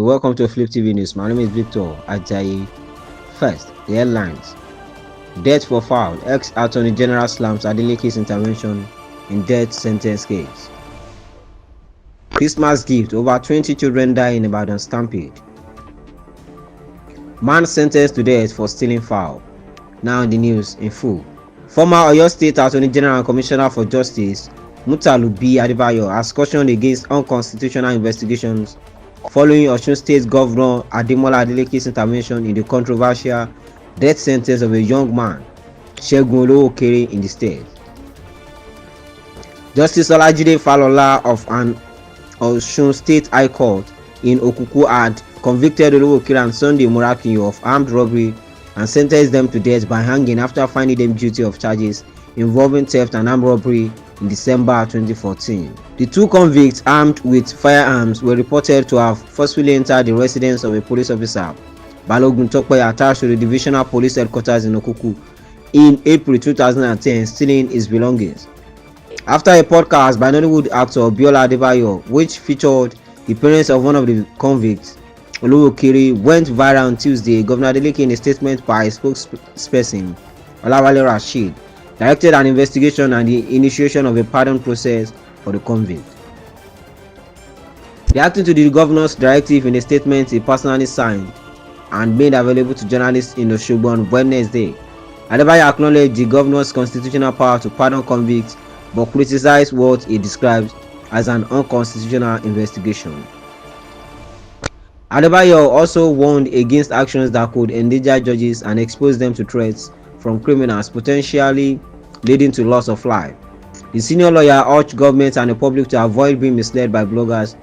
You're welcome to Flip TV News. My name is Victor Ajayi. First, the headlines. Death for Fowl. Ex-Attorney General slams Adeleke'S intervention in death sentence case. Christmas gift. Over 20 children die in Ibadan stampede. Man sentenced to death for stealing fowl. Now in the news in full. Former Oyo State Attorney General and Commissioner for Justice Mutalu B. Adebayo has cautioned against unconstitutional investigations following Osun State Governor Ademola Adeleke'S intervention in the controversial death sentence of a young man, Segun Olowokere, in the state. Justice Olajide Falola of an Osun State High Court in Okuku had convicted Olowokere and Sunday Morakinyo of armed robbery and sentenced them to death by hanging after finding them guilty of charges involving theft and armed robbery in December 2014. The two convicts, armed with firearms, were reported to have forcefully entered the residence of a police officer, Balogun Tope, attached to the Divisional Police Headquarters in Okuku, in April 2010, stealing his belongings. After a podcast by Nollywood actor Biola Adebayo, which featured the parents of one of the convicts, Olowokere, went viral on Tuesday, Governor Adeleke, in a statement by a spokesperson, Olawale Rasheed, directed an investigation and the initiation of a pardon process for the convict. Reacting to the governor's directive in a statement he personally signed and made available to journalists in Osogbo on Wednesday, Adebayo acknowledged the governor's constitutional power to pardon convicts but criticized what he described as an unconstitutional investigation. Adebayo also warned against actions that could endanger judges and expose them to threats from criminals, potentially leading to loss of life. The senior lawyer urged government and the public to avoid being misled by bloggers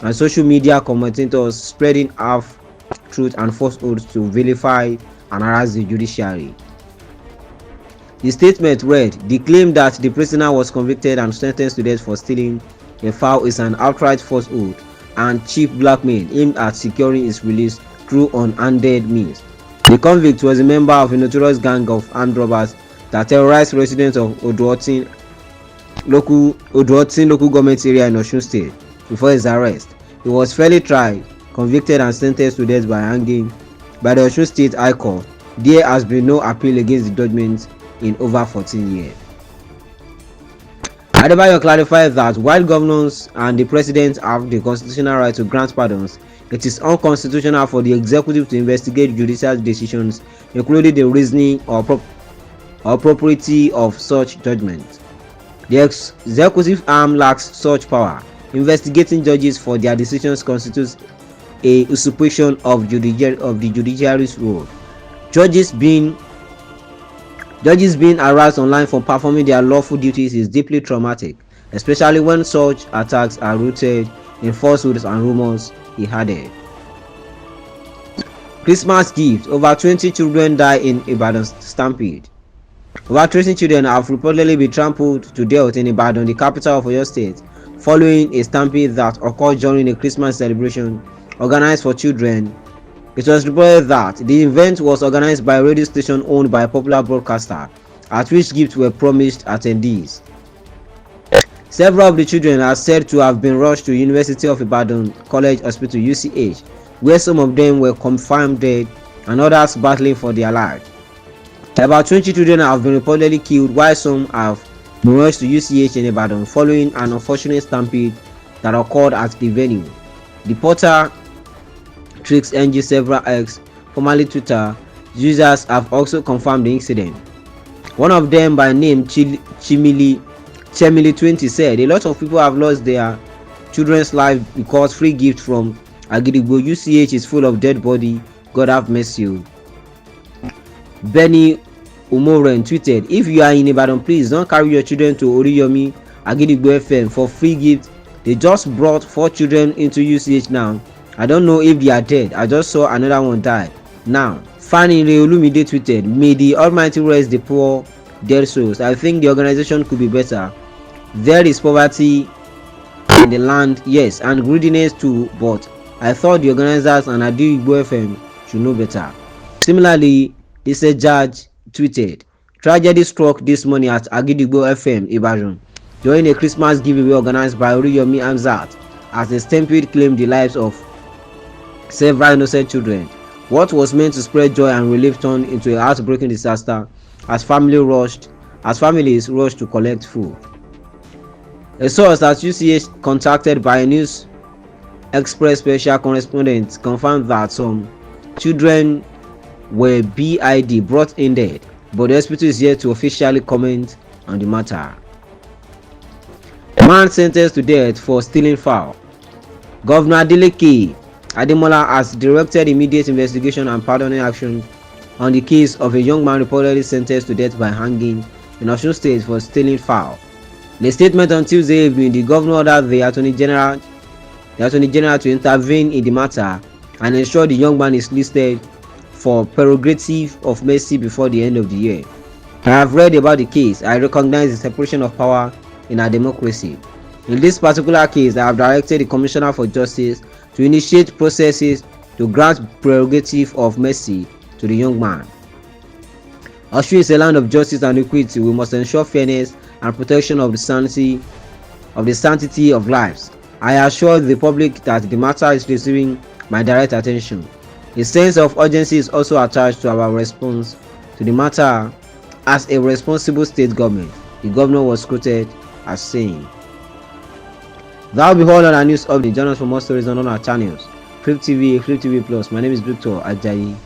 and social media commentators spreading half-truth and falsehoods to vilify and harass the judiciary. The statement read, "The claim that the prisoner was convicted and sentenced to death for stealing a fowl is an outright falsehood and cheap blackmail aimed at securing his release through unhanded means. The convict was a member of a notorious gang of armed robbers that terrorized residents of Oduotin local government area in Osun State before his arrest. He was fairly tried, convicted and sentenced to death by hanging by the Osun State High Court. There has been no appeal against the judgment in over 14 years. Adebayo clarified that while governors and the president have the constitutional right to grant pardons, it is unconstitutional for the executive to investigate judicial decisions, including the reasoning or propriety of such judgments. The executive arm lacks such power. Investigating judges for their decisions constitutes a usurpation of the judiciary's role. Judges being harassed online for performing their lawful duties is deeply traumatic, especially when such attacks are rooted in falsehoods and rumors, he added. Christmas gift. Over 20 children die in Ibadan stampede. Over 20 children have reportedly been trampled to death in Ibadan, the capital of Oyo State, following a stampede that occurred during a Christmas celebration organized for children. It was reported that the event was organized by a radio station owned by a popular broadcaster, at which gifts were promised attendees. Several of the children are said to have been rushed to University of Ibadan College Hospital (UCH), where some of them were confirmed dead and others battling for their lives. About 20 children have been reportedly killed, while some have been rushed to UCH in Ibadan following an unfortunate stampede that occurred at the venue. The portal Tricks NG several X, formerly Twitter, users have also confirmed the incident. One of them, by name Chemili20, said, "A lot of people have lost their children's lives because free gift from Agidigbo UCH is full of dead body. God have mercy." Benny Umoren tweeted, "If you are in Ibadan, please don't carry your children to Oriyomi Agidigbo FM for free gift. They just brought 4 children into UCH now. I don't know if they are dead. I just saw another one die now." Fanny Reolumide tweeted, "May the Almighty rest the poor dead souls. I think the organization could be better. There is poverty in the land, yes, and greediness too, but I thought the organizers and Agidigbo FM should know better." Similarly, this judge tweeted, "Tragedy struck this morning at Agidigbo FM Ibadan during a Christmas giveaway organized by Oriyomi Hamzat as the stampede claimed the lives of several innocent children. What was meant to spread joy and relief turned into a heartbreaking disaster as families rushed to collect food. A source at UCH contacted by a News Express special correspondent confirmed that some children were brought in dead, but the hospital is yet to officially comment on the matter. Man sentenced to death for stealing fowl. Governor Adeleke'S has directed immediate investigation and pardoning action on the case of a young man reportedly sentenced to death by hanging in Osun State for stealing fowl. In a statement on Tuesday evening, the governor ordered the Attorney General to intervene in the matter and ensure the young man is listed for prerogative of mercy before the end of the year. I have read about the case. I recognize the separation of power in our democracy. In this particular case, I have directed the Commissioner for Justice to initiate processes to grant prerogative of mercy to the young man. Osun is a land of justice and equity. We must ensure fairness and protection of the sanctity of lives. I assure the public that the matter is receiving my direct attention. A sense of urgency is also attached to our response to the matter as a responsible state government, the governor was quoted as saying. That will be all on our news update. Join us for more stories on our channels. Flip TV, Flip TV Plus. My name is Victor Ajayi.